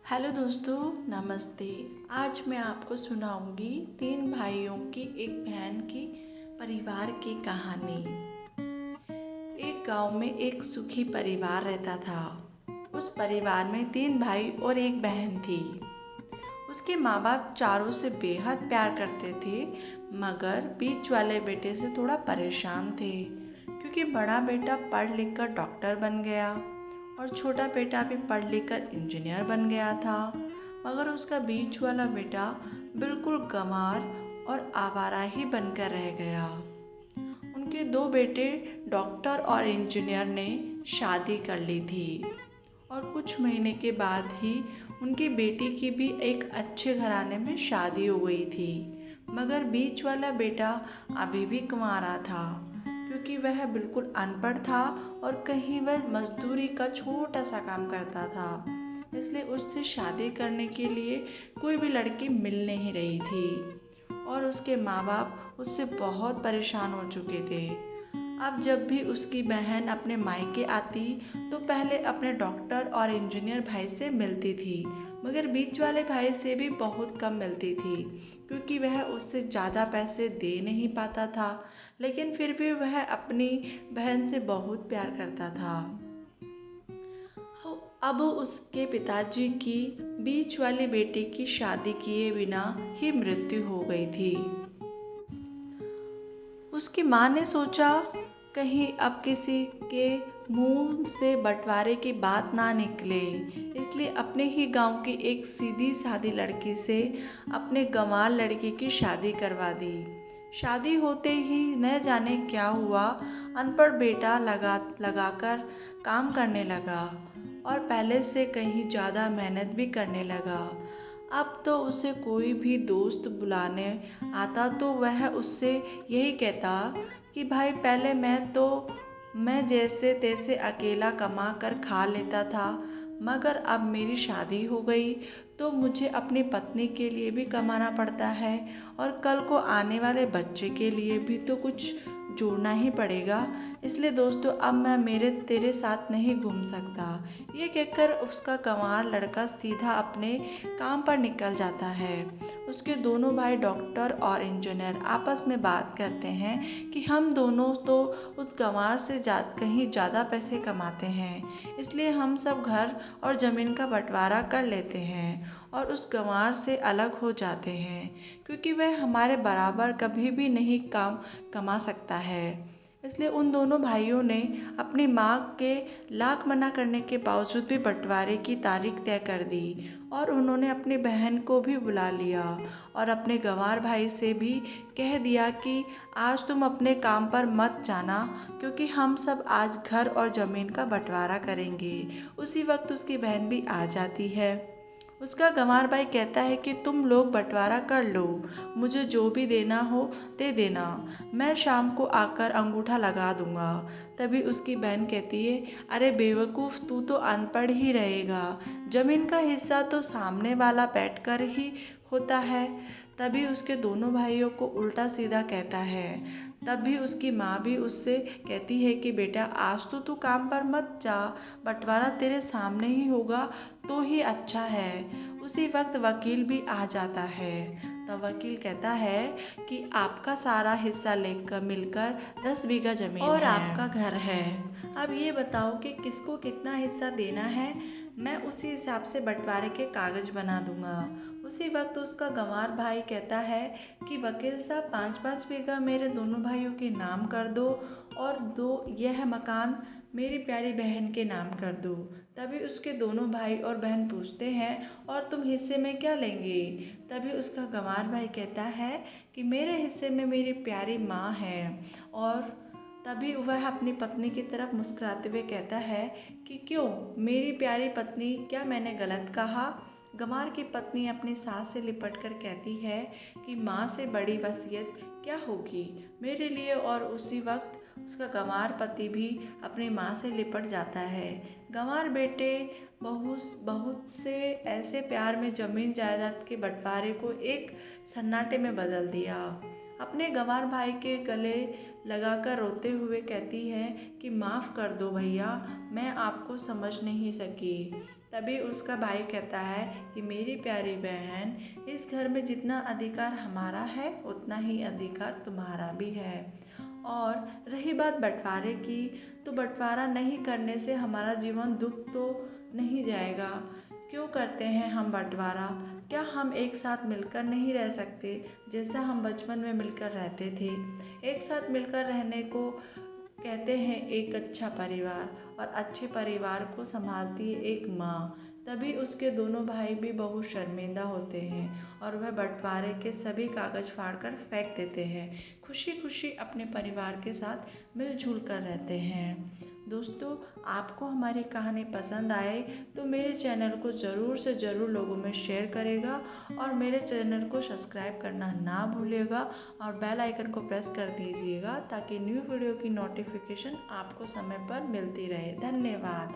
Hello दोस्तों, नमस्ते। आज मैं आपको सुनाऊंगी 3 भाइयों की एक बहन की परिवार की कहानी। एक गांव में एक सुखी परिवार रहता था। उस परिवार में 3 भाई और एक बहन थी। उसके माँ बाप चारों से बेहद प्यार करते थे, मगर बीच वाले बेटे से थोड़ा परेशान थे, क्योंकि बड़ा बेटा पढ़ लिख कर डॉक्टर बन गया और छोटा बेटा भी पढ़ लिख कर इंजीनियर बन गया था। मगर उसका बीच वाला बेटा बिल्कुल गंवार और आवारा ही बनकर रह गया। उनके 2 बेटे डॉक्टर और इंजीनियर ने शादी कर ली थी और कुछ महीने के बाद ही उनकी बेटी की भी एक अच्छे घराने में शादी हो गई थी। मगर बीच वाला बेटा अभी भी कुंवारा था, क्योंकि वह बिल्कुल अनपढ़ था और कहीं वह मजदूरी का छोटा सा काम करता था। इसलिए उससे शादी करने के लिए कोई भी लड़की मिल नहीं रही थी और उसके माँ बाप उससे बहुत परेशान हो चुके थे। अब जब भी उसकी बहन अपने मायके आती तो पहले अपने डॉक्टर और इंजीनियर भाई से मिलती थी, मगर बीच वाले भाई से भी बहुत कम मिलती थी, क्योंकि वह उससे ज़्यादा पैसे दे नहीं पाता था। लेकिन फिर भी वह अपनी बहन से बहुत प्यार करता था। अब उसके पिताजी की बीच वाली बेटी की शादी किए बिना ही मृत्यु हो गई थी। उसकी माँ ने सोचा कहीं अब किसी के मुंह से बंटवारे की बात ना निकले, इसलिए अपने ही गांव की एक सीधी सादी लड़की से अपने गंवार लड़के की शादी करवा दी। शादी होते ही न जाने क्या हुआ, अनपढ़ बेटा लगाकर काम करने लगा और पहले से कहीं ज़्यादा मेहनत भी करने लगा। अब तो उसे कोई भी दोस्त बुलाने आता तो वह उससे यही कहता कि भाई पहले मैं जैसे तैसे अकेला कमा कर खा लेता था, मगर अब मेरी शादी हो गई तो मुझे अपनी पत्नी के लिए भी कमाना पड़ता है और कल को आने वाले बच्चे के लिए भी तो कुछ जोड़ना ही पड़ेगा। इसलिए दोस्तों अब मैं मेरे तेरे साथ नहीं घूम सकता। ये कहकर उसका गंवार लड़का सीधा अपने काम पर निकल जाता है। उसके दोनों भाई डॉक्टर और इंजीनियर आपस में बात करते हैं कि हम दोनों तो उस गंवार से कहीं ज़्यादा पैसे कमाते हैं, इसलिए हम सब घर और ज़मीन का बंटवारा कर लेते हैं और उस गंवार से अलग हो जाते हैं, क्योंकि वह हमारे बराबर कभी भी नहीं कमा सकता है। इसलिए उन दोनों भाइयों ने अपनी माँ के लाख मना करने के बावजूद भी बंटवारे की तारीख तय कर दी और उन्होंने अपनी बहन को भी बुला लिया और अपने गंवार भाई से भी कह दिया कि आज तुम अपने काम पर मत जाना, क्योंकि हम सब आज घर और ज़मीन का बंटवारा करेंगे। उसी वक्त उसकी बहन भी आ जाती है। उसका गंवार भाई कहता है कि तुम लोग बंटवारा कर लो, मुझे जो भी देना हो दे देना, मैं शाम को आकर अंगूठा लगा दूंगा। तभी उसकी बहन कहती है, अरे बेवकूफ़, तू तो अनपढ़ ही रहेगा, जमीन का हिस्सा तो सामने वाला बैठकर ही होता है। तभी उसके दोनों भाइयों को उल्टा सीधा कहता है। तब भी उसकी माँ भी उससे कहती है कि बेटा आज तो तू काम पर मत जा, बंटवारा तेरे सामने ही होगा तो ही अच्छा है। उसी वक्त वकील भी आ जाता है। तब वकील कहता है कि आपका सारा हिस्सा लेकर मिलकर 10 बीघा जमीन और है और आपका घर है। अब ये बताओ कि किसको कितना हिस्सा देना है, मैं उसी हिसाब से बंटवारे के कागज बना दूंगा। उसी वक्त उसका गंवार भाई कहता है कि वकील साहब 5-5 बीघा मेरे दोनों भाइयों के नाम कर दो और यह मकान मेरी प्यारी बहन के नाम कर दो। तभी उसके दोनों भाई और बहन पूछते हैं, और तुम हिस्से में क्या लेंगे? तभी उसका गंवार भाई कहता है कि मेरे हिस्से में मेरी प्यारी माँ है। और तभी वह अपनी पत्नी की तरफ मुस्कुराते हुए कहता है कि क्यों मेरी प्यारी पत्नी, क्या मैंने गलत कहा? गंवार की पत्नी अपनी सास से लिपट कर कहती है कि माँ से बड़ी वसीयत क्या होगी मेरे लिए। और उसी वक्त उसका गंवार पति भी अपनी माँ से लिपट जाता है। गंवार बेटे बहुत से ऐसे प्यार में जमीन जायदाद के बंटवारे को एक सन्नाटे में बदल दिया। अपने गंवार भाई के गले लगाकर रोते हुए कहती है कि माफ़ कर दो भैया, मैं आपको समझ नहीं सकी। तभी उसका भाई कहता है कि मेरी प्यारी बहन, इस घर में जितना अधिकार हमारा है उतना ही अधिकार तुम्हारा भी है। और रही बात बंटवारे की, तो बंटवारा नहीं करने से हमारा जीवन दुख तो नहीं जाएगा। क्यों करते हैं हम बंटवारा? क्या हम एक साथ मिलकर नहीं रह सकते जैसा हम बचपन में मिलकर रहते थे? एक साथ मिलकर रहने को कहते हैं एक अच्छा परिवार, और अच्छे परिवार को संभालती है एक माँ। तभी उसके दोनों भाई भी बहुत शर्मिंदा होते हैं और वह बंटवारे के सभी कागज़ फाड़कर फेंक देते हैं। खुशी खुशी अपने परिवार के साथ मिलजुल कर रहते हैं। दोस्तों, आपको हमारी कहानी पसंद आए तो मेरे चैनल को ज़रूर से ज़रूर लोगों में शेयर करेगा और मेरे चैनल को सब्सक्राइब करना ना भूलिएगा और बेल आइकन को प्रेस कर दीजिएगा ताकि न्यू वीडियो की नोटिफिकेशन आपको समय पर मिलती रहे। धन्यवाद।